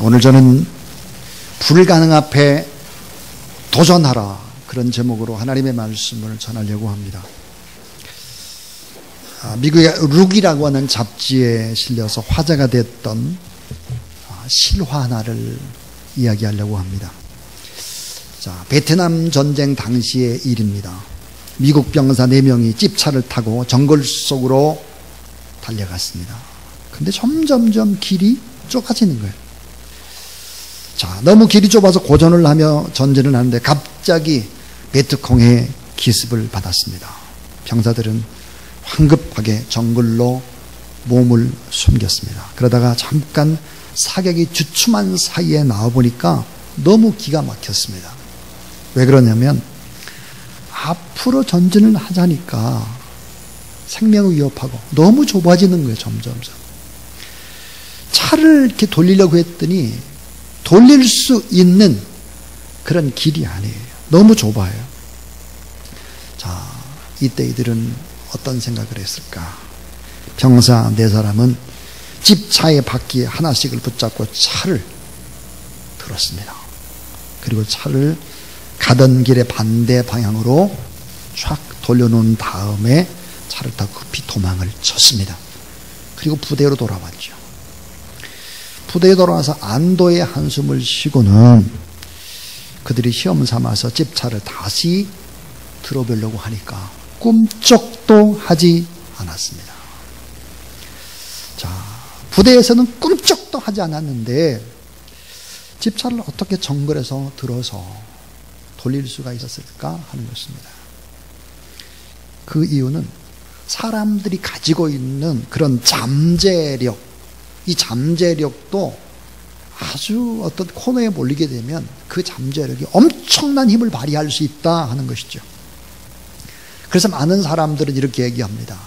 오늘 저는 불가능 앞에 도전하라, 그런 제목으로 하나님의 말씀을 전하려고 합니다. 미국의 룩이라고 하는 잡지에 실려서 화제가 됐던 실화 하나를 이야기하려고 합니다. 자, 베트남 전쟁 당시의 일입니다. 미국 병사 4명이 집차를 타고 정글 속으로 달려갔습니다. 근데 점점점 길이 좁아지는 거예요. 자, 너무 길이 좁아서 고전을 하며 전진을 하는데 갑자기 베트콩의 기습을 받았습니다. 병사들은 황급하게 정글로 몸을 숨겼습니다. 그러다가 잠깐 사격이 주춤한 사이에 나와보니까 너무 기가 막혔습니다. 왜 그러냐면 앞으로 전진을 하자니까 생명을 위협하고 너무 좁아지는 거예요. 점점점. 차를 이렇게 돌리려고 했더니 돌릴 수 있는 그런 길이 아니에요. 너무 좁아요. 자, 이때 이들은 어떤 생각을 했을까? 병사 4사람은 집차의 바퀴 하나씩을 붙잡고 차를 들었습니다. 그리고 차를 가던 길의 반대 방향으로 쫙 돌려놓은 다음에 차를 타고 급히 도망을 쳤습니다. 그리고 부대로 돌아왔죠. 부대에 돌아와서 안도의 한숨을 쉬고는 그들이 시험 삼아서 집차를 다시 들어보려고 하니까 꿈쩍도 하지 않았습니다. 자, 부대에서는 꿈쩍도 하지 않았는데 집차를 어떻게 정글에서 들어서 돌릴 수가 있었을까 하는 것입니다. 그 이유는 사람들이 가지고 있는 그런 잠재력, 이 잠재력도 아주 어떤 코너에 몰리게 되면 그 잠재력이 엄청난 힘을 발휘할 수 있다 하는 것이죠. 그래서 많은 사람들은 이렇게 얘기합니다.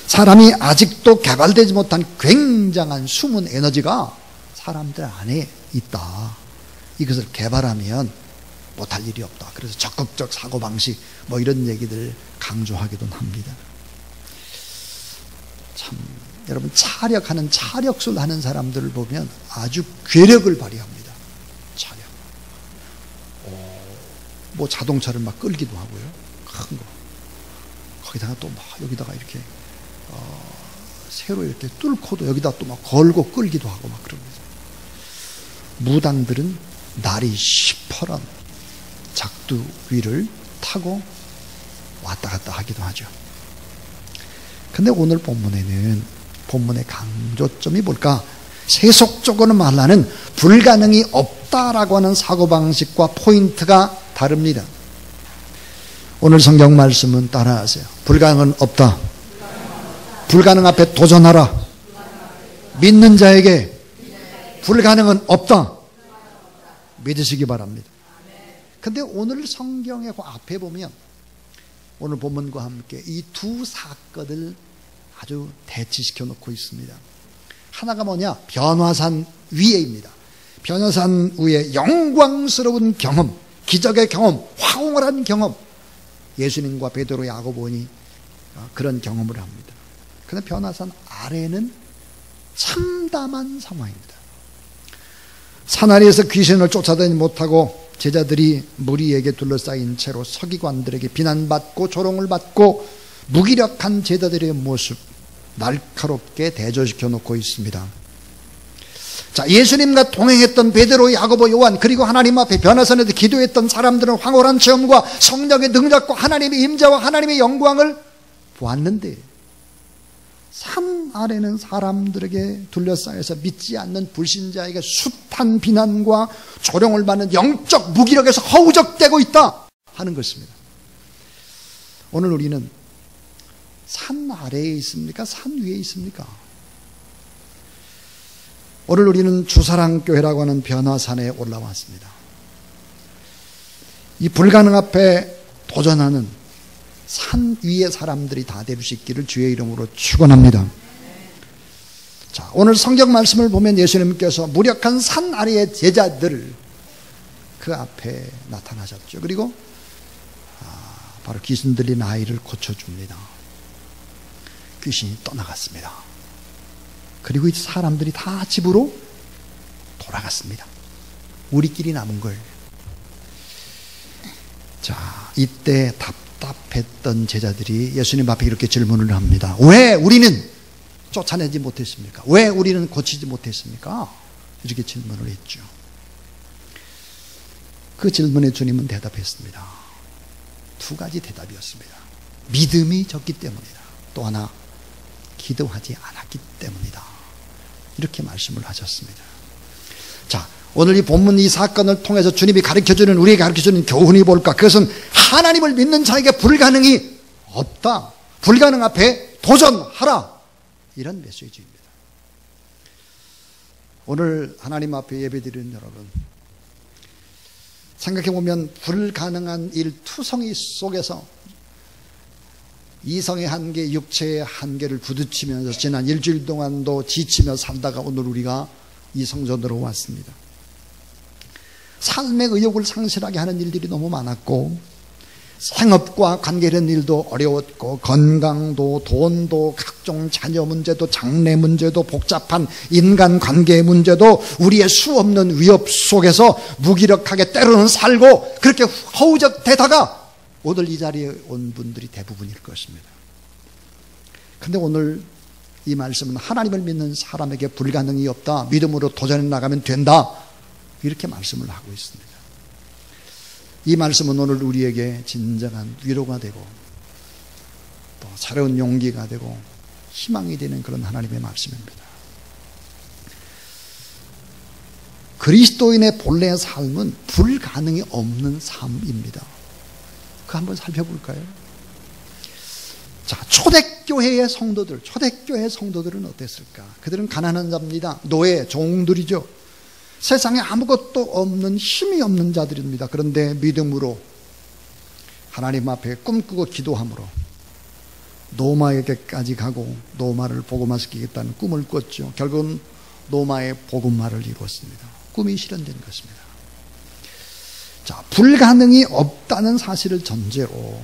사람이 아직도 개발되지 못한 굉장한 숨은 에너지가 사람들 안에 있다. 이것을 개발하면 못할 일이 없다. 그래서 적극적 사고방식 뭐 이런 얘기들 강조하기도 합니다. 참, 여러분 차력하는 차력술 하는 사람들을 보면 아주 괴력을 발휘합니다. 차력. 뭐 자동차를 막 끌기도 하고요. 큰 거. 거기다가 또 막 여기다가 이렇게 새로 이렇게 뚫고도 여기다 또 막 걸고 끌기도 하고 막 그런 거죠. 무당들은 날이 시퍼런 작두 위를 타고 왔다 갔다 하기도 하죠. 근데 오늘 본문의 강조점이 뭘까? 세속적으로 말하는 불가능이 없다라고 하는 사고방식과 포인트가 다릅니다. 오늘 성경 말씀은 따라하세요. 불가능은 없다. 불가능 앞에 도전하라. 믿는 자에게 불가능은 없다. 믿으시기 바랍니다. 근데 오늘 성경의 그 앞에 보면 오늘 본문과 함께 이 두 사건을 아주 대치시켜 놓고 있습니다. 하나가 뭐냐? 변화산 위에입니다. 변화산 위에 영광스러운 경험, 기적의 경험, 황홀한 경험. 예수님과 베드로, 야고보니 그런 경험을 합니다. 그런데 변화산 아래는 참담한 상황입니다. 산 아래에서 귀신을 쫓아다니지 못하고 제자들이 무리에게 둘러싸인 채로 서기관들에게 비난받고 조롱을 받고 무기력한 제자들의 모습 날카롭게 대조시켜 놓고 있습니다. 자, 예수님과 동행했던 베드로, 야고보, 요한, 그리고 하나님 앞에 변화산에서 기도했던 사람들은 황홀한 체험과 성령의 능력과 하나님의 임재와 하나님의 영광을 보았는데 산 아래는 사람들에게 둘러싸여서 믿지 않는 불신자에게 숱한 비난과 조롱을 받는 영적 무기력에서 허우적대고 있다 하는 것입니다. 오늘 우리는 산 아래에 있습니까? 산 위에 있습니까? 오늘 우리는 주사랑교회라고 하는 변화산에 올라왔습니다. 이 불가능 앞에 도전하는 산 위의 사람들이 다 될 수 있기를 주의 이름으로 축원합니다. 자, 오늘 성경 말씀을 보면 예수님께서 무력한 산 아래의 제자들 그 앞에 나타나셨죠. 그리고 바로 귀신 들린 아이를 고쳐줍니다. 귀신이 떠나갔습니다. 그리고 이 사람들이 다 집으로 돌아갔습니다. 남았습니다. 우리끼리 남은 걸. 자, 이때 답답했던 제자들이 예수님 앞에 이렇게 질문을 합니다. 왜 우리는 쫓아내지 못했습니까? 왜 우리는 고치지 못했습니까? 이렇게 질문을 했죠. 그 질문에 주님은 대답했습니다. 두 가지 대답이었습니다. 믿음이 적기 때문이다. 또 하나, 기도하지 않았기 때문이다. 이렇게 말씀을 하셨습니다. 자, 오늘 이 본문 이 사건을 통해서 주님이 가르쳐주는, 우리에게 가르쳐주는 교훈이 뭘까? 그것은 하나님을 믿는 자에게 불가능이 없다. 불가능 앞에 도전하라. 이런 메시지입니다. 오늘 하나님 앞에 예배드리는 여러분, 생각해보면 불가능한 일 투성이 속에서 이성의 한계, 육체의 한계를 부딪히면서 지난 일주일 동안도 지치며 살다가 오늘 우리가 이 성전으로 왔습니다. 삶의 의욕을 상실하게 하는 일들이 너무 많았고, 생업과 관계된 일도 어려웠고, 건강도 돈도 각종 자녀 문제도 장래 문제도 복잡한 인간관계 문제도 우리의 수없는 위협 속에서 무기력하게 때로는 살고 그렇게 허우적대다가 오늘 이 자리에 온 분들이 대부분일 것입니다. 그런데 오늘 이 말씀은 하나님을 믿는 사람에게 불가능이 없다. 믿음으로 도전해 나가면 된다. 이렇게 말씀을 하고 있습니다. 이 말씀은 오늘 우리에게 진정한 위로가 되고 또 새로운 용기가 되고 희망이 되는 그런 하나님의 말씀입니다. 그리스도인의 본래의 삶은 불가능이 없는 삶입니다. 그거 한번 살펴볼까요? 자, 초대교회의 성도들은 어땠을까? 그들은 가난한 자입니다. 노예, 종들이죠. 세상에 아무것도 없는, 힘이 없는 자들입니다. 그런데 믿음으로 하나님 앞에 꿈꾸고 기도함으로 노마에게까지 가고 노마를 복음화시키겠다는 꿈을 꿨죠. 결국은 노마의 복음화를 이루었습니다. 꿈이 실현된 것입니다. 자, 불가능이 없다는 사실을 전제로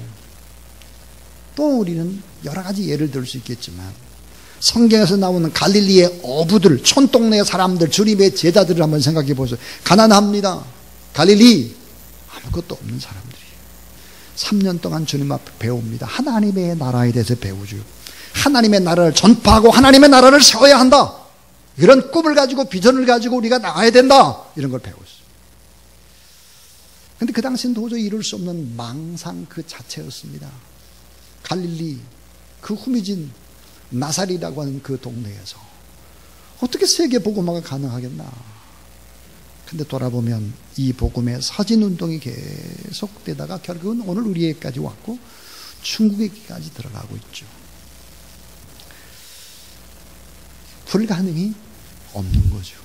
또 우리는 여러 가지 예를 들 수 있겠지만, 성경에서 나오는 갈릴리의 어부들, 촌동네 사람들, 주님의 제자들을 한번 생각해 보세요. 가난합니다. 갈릴리, 아무것도 없는 사람들이 3년 동안 주님 앞에 배웁니다. 하나님의 나라에 대해서 배우죠. 하나님의 나라를 전파하고 하나님의 나라를 세워야 한다. 이런 꿈을 가지고 비전을 가지고 우리가 나가야 된다. 이런 걸 배웠어요. 그런데 그 당시는 도저히 이룰 수 없는 망상 그 자체였습니다. 갈릴리, 그 후미진 나사리라고 하는 그 동네에서 어떻게 세계 복음화가 가능하겠나? 근데 돌아보면 이 복음의 서진운동이 계속되다가 결국은 오늘 우리에게까지 왔고 중국에까지 들어가고 있죠. 불가능이 없는 거죠.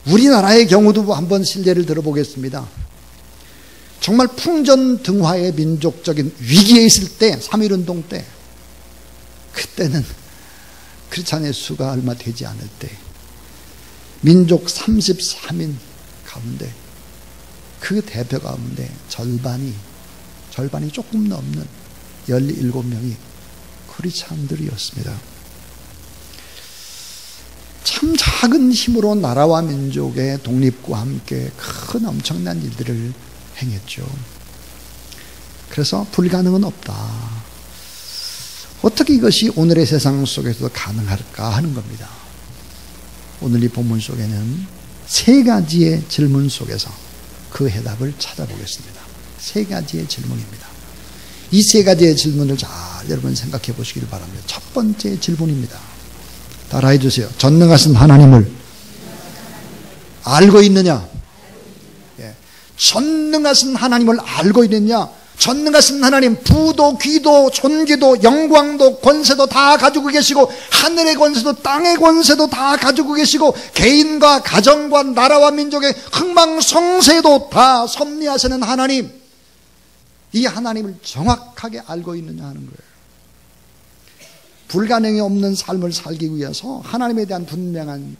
우리나라의 경우도 한번 실례를 들어보겠습니다. 정말 풍전등화의 민족적인 위기에 있을 때, 3.1운동 때, 그때는 크리스찬의 수가 얼마 되지 않을 때 민족 33인 가운데 그 대표 가운데 절반이 조금 넘는 17명이 크리스찬들이었습니다. 참 작은 힘으로 나라와 민족의 독립과 함께 큰 엄청난 일들을 행했죠. 그래서 불가능은 없다. 어떻게 이것이 오늘의 세상 속에서도 가능할까 하는 겁니다. 오늘 이 본문 속에는 세 가지의 질문 속에서 그 해답을 찾아보겠습니다. 세 가지의 질문입니다. 이 세 가지의 질문을 잘 여러분 생각해 보시길 바랍니다. 첫 번째 질문입니다. 따라해 주세요. 전능하신 하나님을 알고 있느냐? 예. 전능하신 하나님을 알고 있느냐? 전능하신 하나님, 부도 귀도 존귀도 영광도 권세도 다 가지고 계시고 하늘의 권세도 땅의 권세도 다 가지고 계시고 개인과 가정과 나라와 민족의 흥망성쇠도 다 섭리하시는 하나님, 이 하나님을 정확하게 알고 있느냐 하는 거예요. 불가능이 없는 삶을 살기 위해서 하나님에 대한 분명한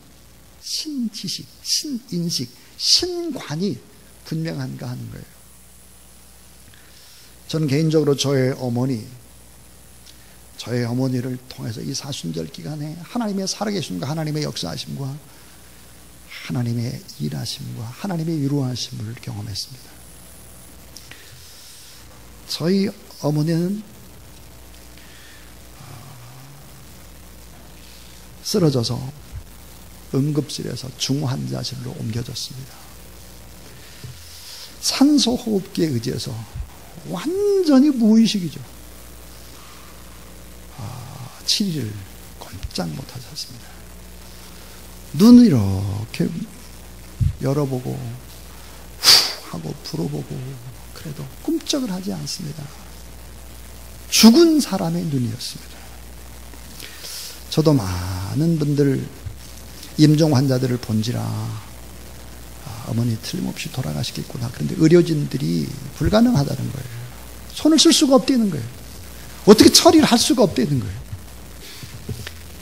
신지식, 신인식, 신관이 분명한가 하는 거예요. 저는 개인적으로 저의 어머니를 통해서 이 사순절 기간에 하나님의 살아계심과 하나님의 역사하심과 하나님의 일하심과 하나님의 위로하심을 경험했습니다. 저희 어머니는 쓰러져서 응급실에서 중환자실로 옮겨졌습니다. 산소호흡기에 의지해서 완전히 무의식이죠. 7일을 꼼짝 못하셨습니다. 눈을 이렇게 열어보고 후 하고 불어보고 그래도 꿈쩍을 하지 않습니다. 죽은 사람의 눈이었습니다. 저도 많은 분들 임종 환자들을 본지라 어머니 틀림없이 돌아가시겠구나. 그런데 의료진들이 불가능하다는 거예요. 손을 쓸 수가 없다는 거예요. 어떻게 처리를 할 수가 없다는 거예요.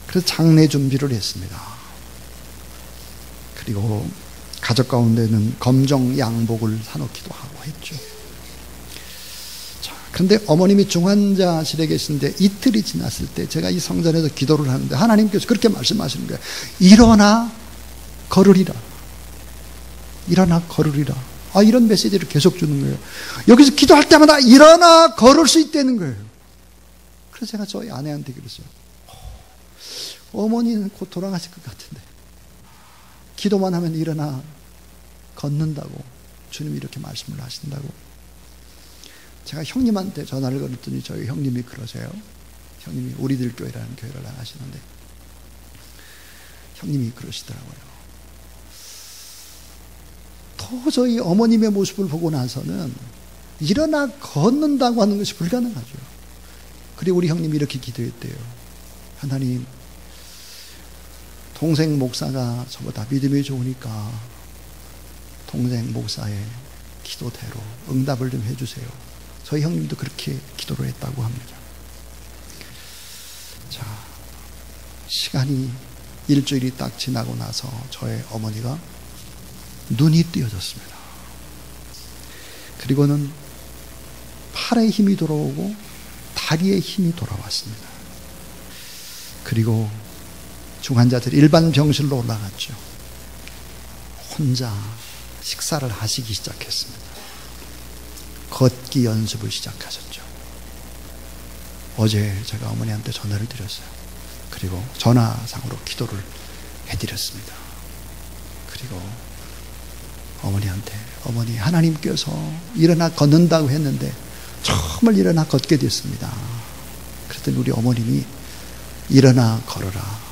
그래서 장례 준비를 했습니다. 그리고 가족 가운데는 검정 양복을 사놓기도 하고 했죠. 자, 그런데 어머님이 중환자실에 계신데 이틀이 지났을 때 제가 이 성전에서 기도를 하는데 하나님께서 그렇게 말씀하시는 거예요. 일어나 걸으리라. 일어나 걸으리라. 이런 메시지를 계속 주는 거예요. 여기서 기도할 때마다 일어나 걸을 수 있다는 거예요. 그래서 제가 저희 아내한테 그랬어요. 어머니는 곧 돌아가실 것 같은데 기도만 하면 일어나 걷는다고 주님이 이렇게 말씀을 하신다고. 제가 형님한테 전화를 걸었더니 저희 형님이 그러세요. 형님이 우리들 교회라는 교회를 나가시는데 형님이 그러시더라고요. 도저히 어머님의 모습을 보고 나서는 일어나 걷는다고 하는 것이 불가능하죠. 그리고 우리 형님이 이렇게 기도했대요. 하나님, 동생 목사가 저보다 믿음이 좋으니까 동생 목사의 기도대로 응답을 좀 해주세요. 저희 형님도 그렇게 기도를 했다고 합니다. 자, 시간이 일주일이 딱 지나고 나서 저의 어머니가 눈이 띄어졌습니다. 그리고는 팔에 힘이 돌아오고 다리에 힘이 돌아왔습니다. 그리고 중환자들 일반 병실로 올라갔죠. 혼자 식사를 하시기 시작했습니다. 걷기 연습을 시작하셨죠. 어제 제가 어머니한테 전화를 드렸어요. 그리고 전화상으로 기도를 해드렸습니다. 그리고 어머니한테 어머니 하나님께서 일어나 걷는다고 했는데 정말 일어나 걷게 됐습니다. 그랬더니 우리 어머님이 일어나 걸어라.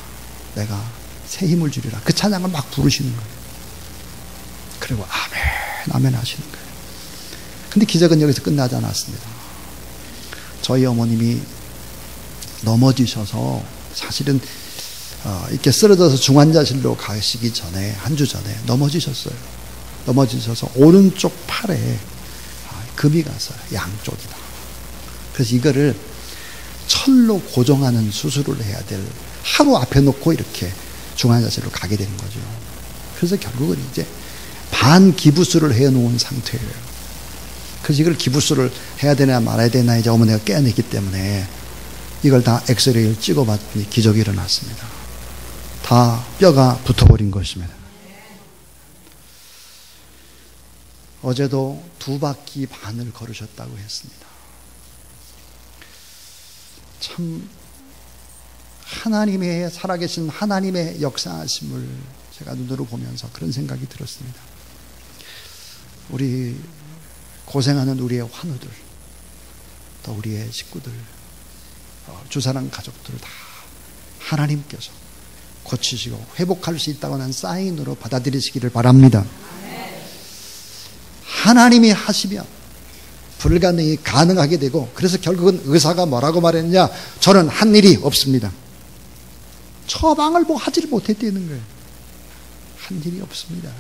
내가 새 힘을 주리라. 그 찬양을 막 부르시는 거예요. 그리고 아멘 아멘 하시는 거예요. 근데 기적은 여기서 끝나지 않았습니다. 저희 어머님이 넘어지셔서 사실은 이렇게 쓰러져서 중환자실로 가시기 전에 한 주 전에 넘어지셨어요. 넘어지셔서 오른쪽 팔에 금이 갔어요. 양쪽이다. 그래서 이거를 철로 고정하는 수술을 해야 될 하루 앞에 놓고 이렇게 중환자실로 가게 되는 거죠. 그래서 결국은 이제 반기부술을 해놓은 상태예요. 그래서 이걸 기부술을 해야 되나 말아야 되나 이제 어머니가 깨어냈기 때문에 이걸 다 엑스레이를 찍어봤더니 기적이 일어났습니다. 다 뼈가 붙어버린 것입니다. 어제도 2바퀴 반을 걸으셨다고 했습니다. 참 하나님의 살아계신 하나님의 역사하심을 제가 눈으로 보면서 그런 생각이 들었습니다. 우리 고생하는 우리의 환우들, 또 우리의 식구들, 주사랑 가족들을 다 하나님께서 고치시고 회복할 수 있다고 하는 사인으로 받아들이시기를 바랍니다. 하나님이 하시면 불가능이 가능하게 되고, 그래서 결국은 의사가 뭐라고 말했냐? 저는 한 일이 없습니다. 처방을 뭐 하지를 못했다는 거예요. 한 일이 없습니다.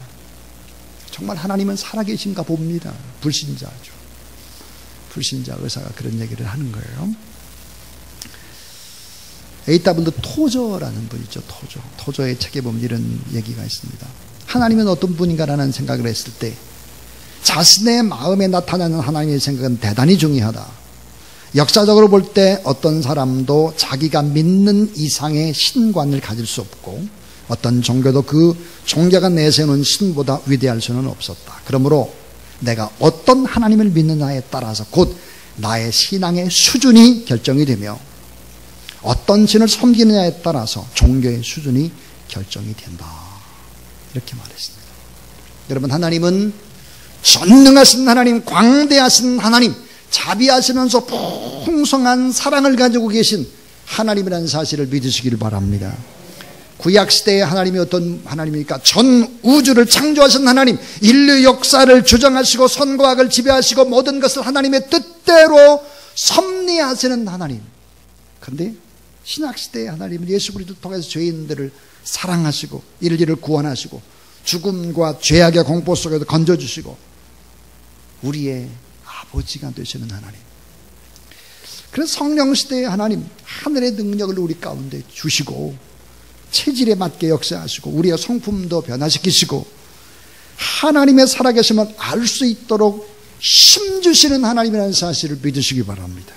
정말 하나님은 살아계신가 봅니다. 불신자죠. 불신자 의사가 그런 얘기를 하는 거예요. A.W. 토저라는 분 있죠. 토저의 책에 보면 이런 얘기가 있습니다. 하나님은 어떤 분인가라는 생각을 했을 때 자신의 마음에 나타나는 하나님의 생각은 대단히 중요하다. 역사적으로 볼 때 어떤 사람도 자기가 믿는 이상의 신관을 가질 수 없고 어떤 종교도 그 종교가 내세우는 신보다 위대할 수는 없었다. 그러므로 내가 어떤 하나님을 믿느냐에 따라서 곧 나의 신앙의 수준이 결정이 되며 어떤 신을 섬기느냐에 따라서 종교의 수준이 결정이 된다. 이렇게 말했습니다. 여러분, 하나님은 전능하신 하나님, 광대하신 하나님, 자비하시면서 풍성한 사랑을 가지고 계신 하나님이라는 사실을 믿으시기를 바랍니다. 구약시대의 하나님이 어떤 하나님입니까? 전 우주를 창조하신 하나님, 인류 역사를 주정하시고 선과 악을 지배하시고 모든 것을 하나님의 뜻대로 섭리하시는 하나님. 그런데 신약시대의 하나님은 예수 그리스도를 통해서 죄인들을 사랑하시고 인류를 구원하시고 죽음과 죄악의 공포 속에서 건져주시고 우리의 아버지가 되시는 하나님. 그래서 성령시대의 하나님, 하늘의 능력을 우리 가운데 주시고 체질에 맞게 역사하시고 우리의 성품도 변화시키시고 하나님의 살아계심을 알 수 있도록 힘주시는 하나님이라는 사실을 믿으시기 바랍니다.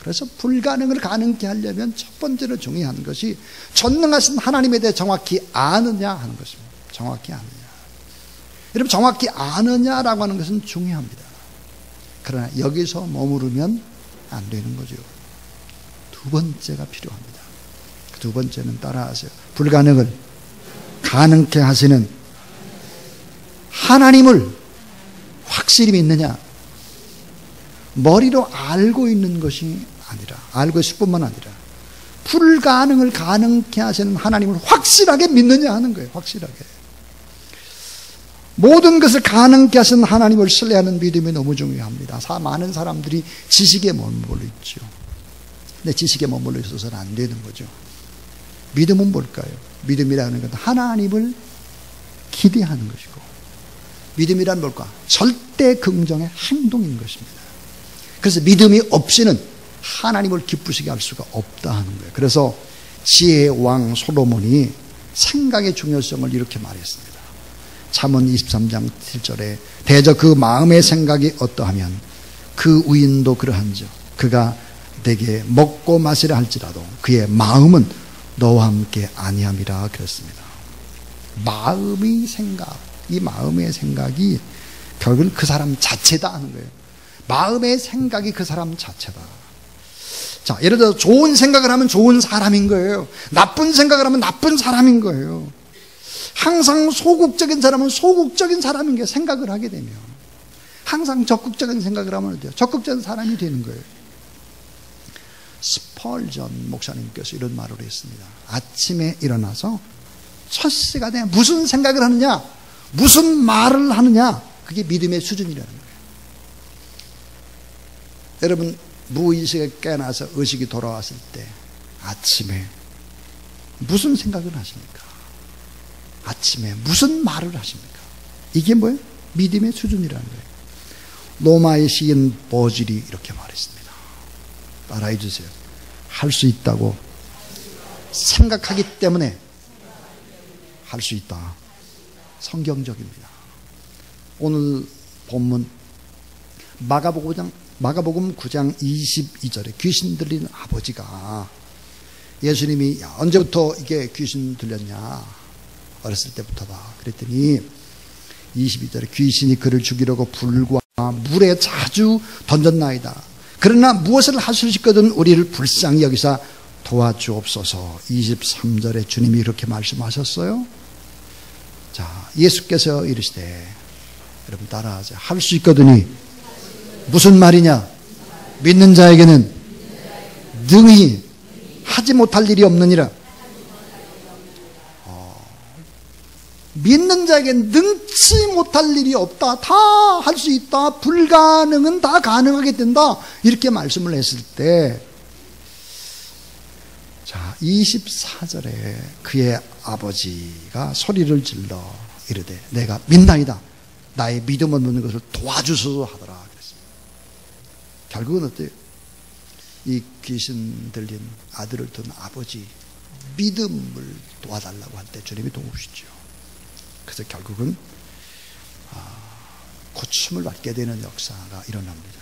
그래서 불가능을 가능케 하려면 첫 번째로 중요한 것이 전능하신 하나님에 대해 정확히 아느냐 하는 것입니다. 정확히 아느냐. 여러분, 정확히 아느냐라고 하는 것은 중요합니다. 그러나 여기서 머무르면 안 되는 거죠. 두 번째가 필요합니다. 그 두 번째는 따라하세요. 불가능을 가능케 하시는 하나님을 확실히 믿느냐. 머리로 알고 있는 것이 아니라, 알고 있을 뿐만 아니라 불가능을 가능케 하시는 하나님을 확실하게 믿느냐 하는 거예요. 확실하게. 모든 것을 가능케 하시는 하나님을 신뢰하는 믿음이 너무 중요합니다. 많은 사람들이 지식에 머물러 있죠. 근데 지식에 머물러 있어서는 안 되는 거죠. 믿음은 뭘까요? 믿음이라는 것은 하나님을 기대하는 것이고, 믿음이란 뭘까? 절대 긍정의 행동인 것입니다. 그래서 믿음이 없이는 하나님을 기쁘시게 할 수가 없다 하는 거예요. 그래서 지혜의 왕 솔로몬이 생각의 중요성을 이렇게 말했습니다. 잠언 23장 7절에 대저 그 마음의 생각이 어떠하면 그 의인도 그러한즉 그가 내게 먹고 마시라 할지라도 그의 마음은 너와 함께 아니함이라 그랬습니다. 마음의 생각, 이 마음의 생각이 결국은 그 사람 자체다 하는 거예요. 마음의 생각이 그 사람 자체다. 자, 예를 들어 좋은 생각을 하면 좋은 사람인 거예요. 나쁜 생각을 하면 나쁜 사람인 거예요. 항상 소극적인 사람은 소극적인 사람인 게 생각을 하게 되면, 항상 적극적인 생각을 하면 어때요? 적극적인 사람이 되는 거예요. 스펄전 목사님께서 이런 말을 했습니다. 아침에 일어나서 첫 시간에 무슨 생각을 하느냐, 무슨 말을 하느냐, 그게 믿음의 수준이라는 거예요. 여러분, 무의식에 깨어나서 의식이 돌아왔을 때 아침에 무슨 생각을 하십니까? 아침에 무슨 말을 하십니까? 이게 뭐예요? 믿음의 수준이라는 거예요. 로마의 시인 버질이 이렇게 말했습니다. 따라해 주세요. 할 수 있다고 생각하기 때문에 할 수 있다. 성경적입니다. 오늘 본문 마가복음 9장 22절에 귀신 들린 아버지가, 예수님이 언제부터 이게 귀신 들렸냐? 어렸을 때부터다. 그랬더니 22절에 귀신이 그를 죽이려고 불과 물에 자주 던졌나이다. 그러나 무엇을 하실 수 있거든 우리를 불쌍히 여기사 도와주옵소서. 23절에 주님이 이렇게 말씀하셨어요. 자, 예수께서 이르시되, 여러분 따라하세요. 할 수 있거든이 무슨 말이냐? 믿는 자에게는 능히 하지 못할 일이 없느니라. 믿는 자에게는 능치 못할 일이 없다. 다 할 수 있다. 불가능은 다 가능하게 된다. 이렇게 말씀을 했을 때, 자, 24절에 그의 아버지가 소리를 질러 이르되 내가 믿나이다. 나의 믿음 없는 것을 도와주소서 하더라. 그랬습니다. 결국은 어때요? 이 귀신 들린 아들을 둔 아버지 믿음을 도와달라고 할 때 주님이 도우시죠. 그래서 결국은 고침을 받게 되는 역사가 일어납니다.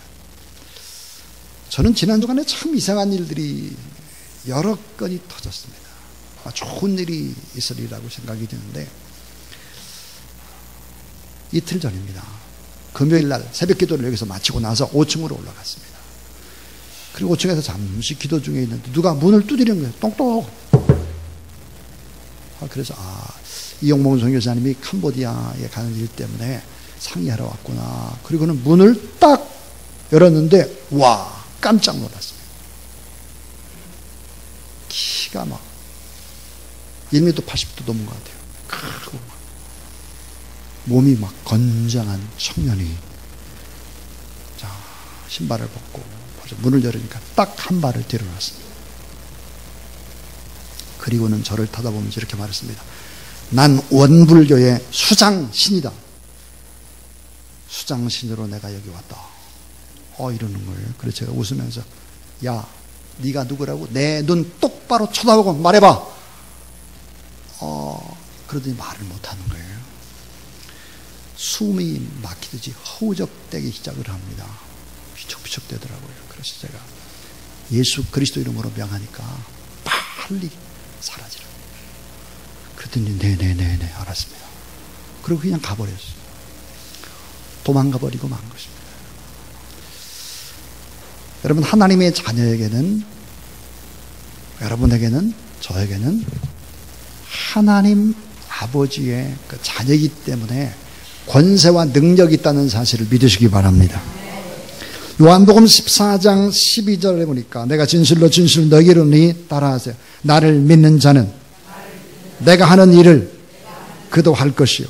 저는 지난 주간에 참 이상한 일들이 여러 건이 터졌습니다. 좋은 일이 있으리라고 생각이 드는데 이틀 전입니다. 금요일 날 새벽 기도를 여기서 마치고 나서 5층으로 올라갔습니다. 그리고 5층에서 잠시 기도 중에 있는데 누가 문을 두드리는 거예요. 똑똑. 그래서 이용봉 선교사님이 캄보디아에 가는 일 때문에 상의하러 왔구나. 그리고는 문을 딱 열었는데 와, 깜짝 놀랐습니다. 키가 막 1m 80도 넘은 것 같아요. 크고 막 몸이 막 건장한 청년이 자, 신발을 벗고 문을 열으니까 딱 한 발을 들여놨습니다. 그리고는 저를 쳐다보면서 이렇게 말했습니다. 난 원불교의 수장신이다. 수장신으로 내가 여기 왔다. 이러는 거예요. 그래서 제가 웃으면서 야, 네가 누구라고? 내 눈 똑바로 쳐다보고 말해봐. 그러더니 말을 못하는 거예요. 숨이 막히듯이 허우적대기 시작을 합니다. 비척비척 되더라고요. 그래서 제가 예수 그리스도 이름으로 명하니까 빨리 사라지라고. 그랬더니 네네네네 알았습니다. 그리고 그냥 가버렸어요. 도망가버리고 만 것입니다. 여러분, 하나님의 자녀에게는, 여러분에게는, 저에게는 하나님 아버지의 그 자녀이기 때문에 권세와 능력이 있다는 사실을 믿으시기 바랍니다. 요한복음 14장 12절에 보니까 내가 진실로 진실로 너희에게 이르노니 따라하세요. 나를 믿는 자는 내가 하는 일을 그도 할 것이요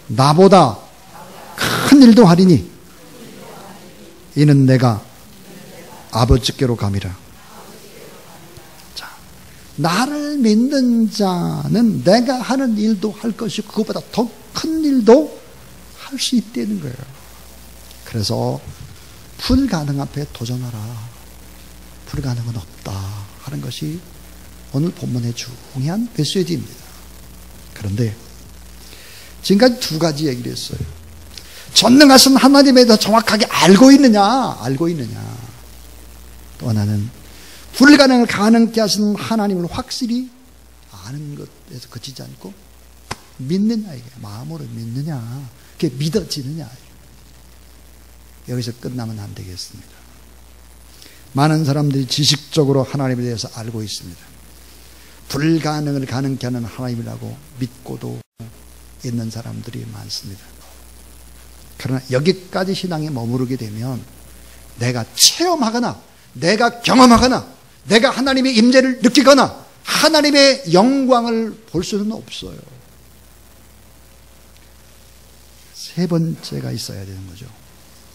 나보다 큰 일도 하리니 이는 내가 아버지께로 감이라. 자, 나를 믿는 자는 내가 하는 일도 할 것이고 그것보다 더 큰 일도 할 수 있다는 거예요. 그래서 불가능 앞에 도전하라. 불가능은 없다 하는 것이 오늘 본문의 중요한 메시지입니다. 그런데 지금까지 두 가지 얘기를 했어요. 전능하신 하나님에 대해서 정확하게 알고 있느냐, 또 하나는 불가능을 가능케 하시는 하나님을 확실히 아는 것에서 그치지 않고 믿느냐, 이게 마음으로 믿느냐, 그게 믿어지느냐. 여기서 끝나면 안 되겠습니다. 많은 사람들이 지식적으로 하나님에 대해서 알고 있습니다. 불가능을 가능케 하는 하나님이라고 믿고도 있는 사람들이 많습니다. 그러나 여기까지 신앙에 머무르게 되면 내가 체험하거나 내가 경험하거나 내가 하나님의 임재를 느끼거나 하나님의 영광을 볼 수는 없어요. 세 번째가 있어야 되는 거죠.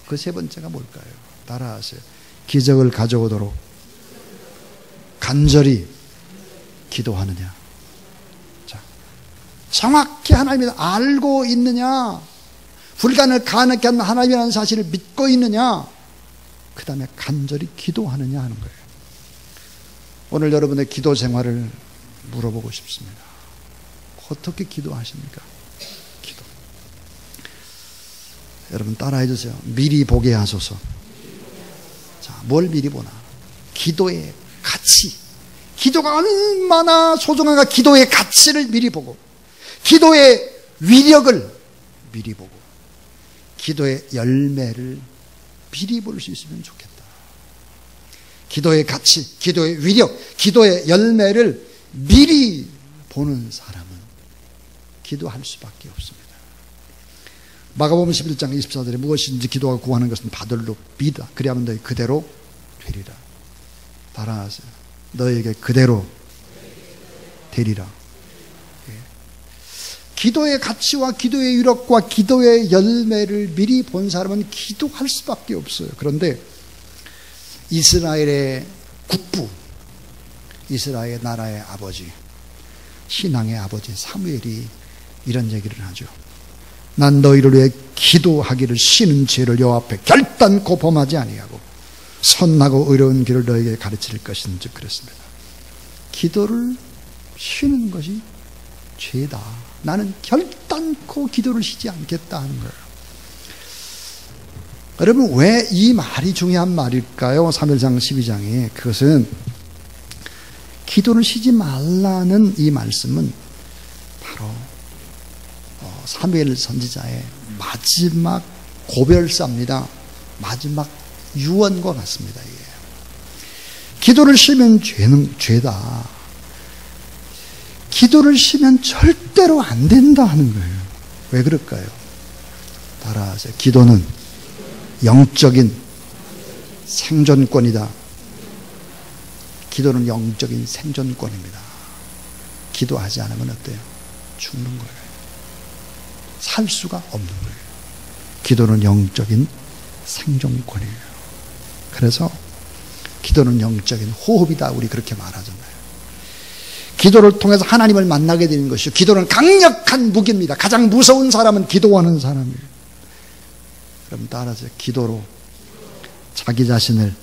그 세 번째가 뭘까요? 따라하세요. 기적을 가져오도록 간절히 기도하느냐. 자, 정확히 하나님을 알고 있느냐, 불가능을 가능케 하는 하나님이라는 사실을 믿고 있느냐, 그 다음에 간절히 기도하느냐 하는 거예요. 오늘 여러분의 기도 생활을 물어보고 싶습니다. 어떻게 기도하십니까? 기도. 여러분 따라해 주세요. 미리 보게 하소서. 자, 뭘 미리 보나? 기도의 가치. 기도가 얼마나 소중한가, 기도의 가치를 미리 보고, 기도의 위력을 미리 보고, 기도의 열매를 미리 볼 수 있으면 좋겠다. 기도의 가치, 기도의 위력, 기도의 열매를 미리 보는 사람은 기도할 수밖에 없습니다. 마가복음 11장 24절에 무엇인지 기도가 구하는 것은 받을로 믿어. 그리하면 너희 그대로 되리라. 따라하세요. 너에게 그대로 되리라. 예. 기도의 가치와 기도의 위력과 기도의 열매를 미리 본 사람은 기도할 수밖에 없어요. 그런데 이스라엘의 국부, 이스라엘 나라의 아버지, 신앙의 아버지 사무엘이 이런 얘기를 하죠. 난 너희를 위해 기도하기를 쉬는 죄를 여호와 앞에 결단코 범하지 아니하고 선하고 의로운 길을 너에게 가르칠 것인즉 그랬습니다. 기도를 쉬는 것이 죄다. 나는 결단코 기도를 쉬지 않겠다 하는 거예요. 여러분, 왜 이 말이 중요한 말일까요? 사무엘상 12장에. 그것은 기도를 쉬지 말라는 이 말씀은 바로 사무엘 선지자의 마지막 고별사입니다. 마지막 유언과 같습니다. 이게. 기도를 쉬면 죄다. 기도를 쉬면 절대로 안 된다 하는 거예요. 왜 그럴까요? 따라하세요. 기도는 영적인 생존권이다. 기도는 영적인 생존권입니다. 기도하지 않으면 어때요? 죽는 거예요. 살 수가 없는 거예요. 기도는 영적인 생존권이에요. 그래서 기도는 영적인 호흡이다. 우리 그렇게 말하잖아요. 기도를 통해서 하나님을 만나게 되는 것이요. 기도는 강력한 무기입니다. 가장 무서운 사람은 기도하는 사람이에요. 그럼 따라서 기도로 자기 자신을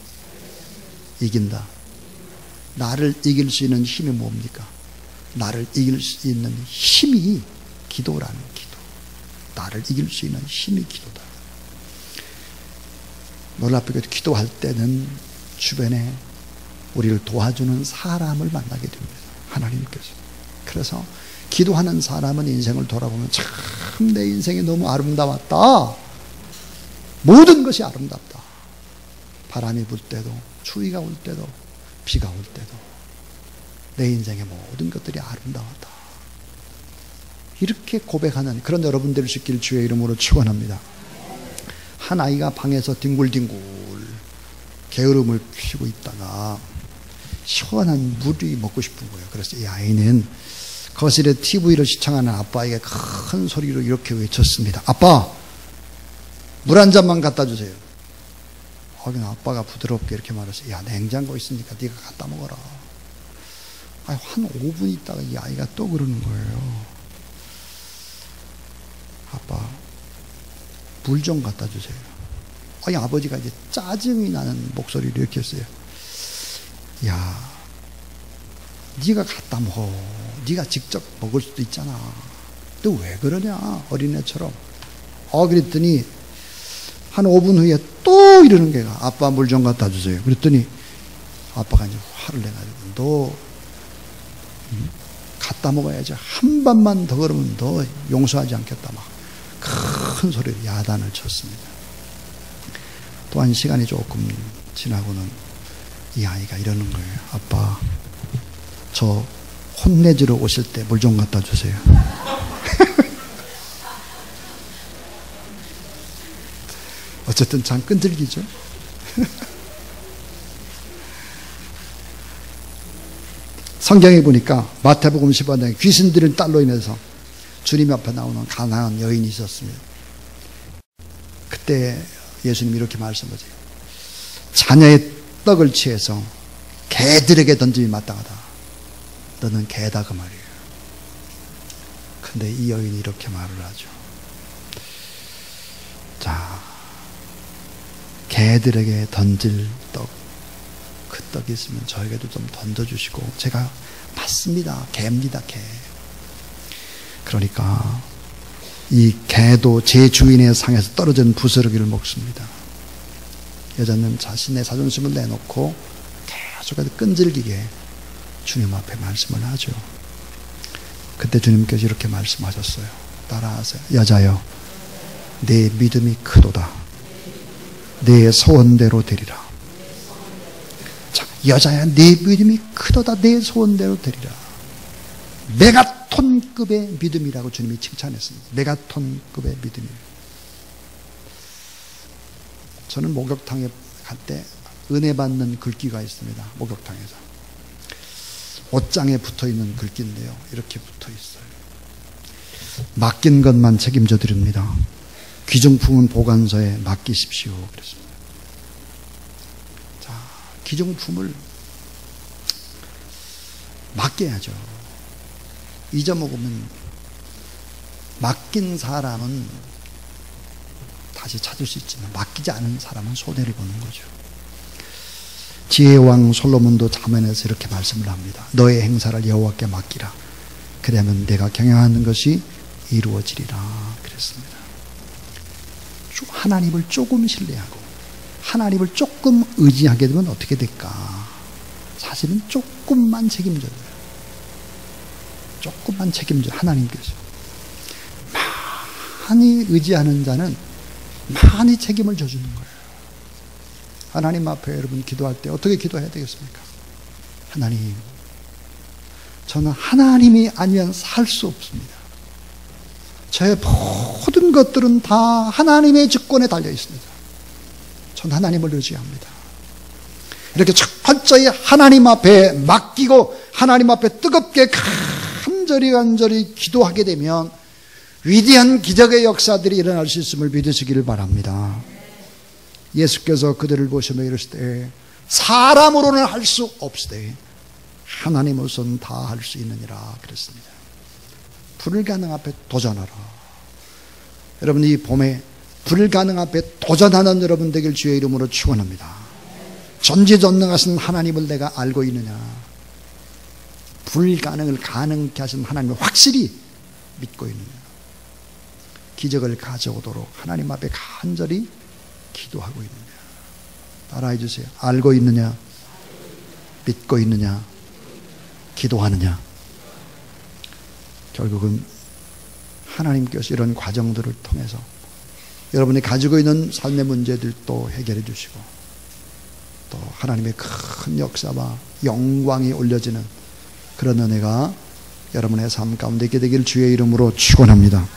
이긴다. 나를 이길 수 있는 힘이 뭡니까? 나를 이길 수 있는 힘이 기도라는 기도. 나를 이길 수 있는 힘이 기도다. 놀랍게도 기도할 때는 주변에 우리를 도와주는 사람을 만나게 됩니다. 하나님께서. 그래서 기도하는 사람은 인생을 돌아보면 참 내 인생이 너무 아름다웠다. 모든 것이 아름답다. 바람이 불 때도, 추위가 올 때도, 비가 올 때도 내 인생의 모든 것들이 아름다웠다. 이렇게 고백하는 그런 여러분 될 수 있기를 주의 이름으로 축원합니다. 한 아이가 방에서 뒹굴뒹굴 게으름을 피우고 있다가 시원한 물이 먹고 싶은 거예요. 그래서 이 아이는 거실에 TV를 시청하는 아빠에게 큰 소리로 이렇게 외쳤습니다. 아빠, 물 한 잔만 갖다 주세요. 아빠가 부드럽게 이렇게 말했어요. 야, 냉장고 있으니까 네가 갖다 먹어라. 한 5분 있다가 이 아이가 또 그러는 거예요. 아빠, 물 좀 갖다 주세요. 아버지가 이제 짜증이 나는 목소리로 이렇게 했어요. 야, 네가 갖다 먹어. 네가 직접 먹을 수도 있잖아. 너 왜 그러냐? 어린애처럼. 그랬더니 한 5분 후에 또 이러는 게가 아빠 물 좀 갖다 주세요. 그랬더니 아빠가 이제 화를 내가지고 너 갖다 먹어야지. 한 번만 더 그러면 너 용서하지 않겠다. 막 큰 소리로 야단을 쳤습니다. 또한 시간이 조금 지나고는 이 아이가 이러는 거예요. 아빠, 저 혼내주러 오실 때 물 좀 갖다 주세요. 어쨌든 참 끈질기죠. 성경에 보니까 마태복음 15장에 귀신 들린 딸로 인해서 주님 앞에 나오는 가난한 여인이 있었습니다. 그때 예수님이 이렇게 말씀하세요. 자녀의 떡을 취해서 개들에게 던짐이 마땅하다. 너는 개다 그 말이에요. 근데 이 여인이 이렇게 말을 하죠. 자, 개들에게 던질 떡, 그 떡이 있으면 저에게도 좀 던져주시고. 제가 맞습니다. 개입니다. 개. 그러니까 이 개도 제 주인의 상에서 떨어진 부스러기를 먹습니다. 여자는 자신의 자존심을 내놓고 계속해서 끈질기게 주님 앞에 말씀을 하죠. 그때 주님께서 이렇게 말씀하셨어요. 따라하세요. 여자여, 내 믿음이 크도다. 내 소원대로 되리라. 자, 여자야, 내 믿음이 크도다. 내 소원대로 되리라. 메가톤급의 믿음이라고 주님이 칭찬했습니다. 메가톤급의 믿음이에요. 저는 목욕탕에 갈 때 은혜 받는 글귀가 있습니다. 목욕탕에서 옷장에 붙어있는 글귀인데요, 이렇게 붙어있어요. 맡긴 것만 책임져 드립니다. 귀중품은 보관소에 맡기십시오. 그랬습니다. 자, 귀중품을 맡겨야죠. 잊어먹으면 맡긴 사람은 다시 찾을 수 있지만 맡기지 않은 사람은 손해를 보는 거죠. 지혜의 왕 솔로몬도 잠언에서 이렇게 말씀을 합니다. 너의 행사를 여호와께 맡기라. 그러면 내가 경영하는 것이 이루어지리라. 그랬습니다. 하나님을 조금 신뢰하고 하나님을 조금 의지하게 되면 어떻게 될까? 사실은 조금만 책임져요. 조금만 책임져 하나님께서. 많이 의지하는 자는 많이 책임을 져주는 거예요. 하나님 앞에 여러분 기도할 때 어떻게 기도해야 되겠습니까? 하나님, 저는 하나님이 아니면 살 수 없습니다. 저의 모든 것들은 다 하나님의 주권에 달려 있습니다. 전 하나님을 의지합니다. 이렇게 철저히 하나님 앞에 맡기고 하나님 앞에 뜨겁게 간절히 기도하게 되면 위대한 기적의 역사들이 일어날 수 있음을 믿으시기를 바랍니다. 예수께서 그들을 보시며 이르실 때 사람으로는 할 수 없으되 하나님으로서는 다 할 수 있느니라 그랬습니다. 불가능 앞에 도전하라. 여러분, 이 봄에 불가능 앞에 도전하는 여러분 되길 주의 이름으로 축원합니다. 전지전능하신 하나님을 내가 알고 있느냐? 불가능을 가능케 하신 하나님을 확실히 믿고 있느냐? 기적을 가져오도록 하나님 앞에 간절히 기도하고 있느냐? 따라해 주세요. 알고 있느냐? 믿고 있느냐? 기도하느냐? 결국은 하나님께서 이런 과정들을 통해서 여러분이 가지고 있는 삶의 문제들도 해결해 주시고 또 하나님의 큰 역사와 영광이 올려지는 그런 은혜가 여러분의 삶 가운데 있게 되기를 주의 이름으로 축원합니다.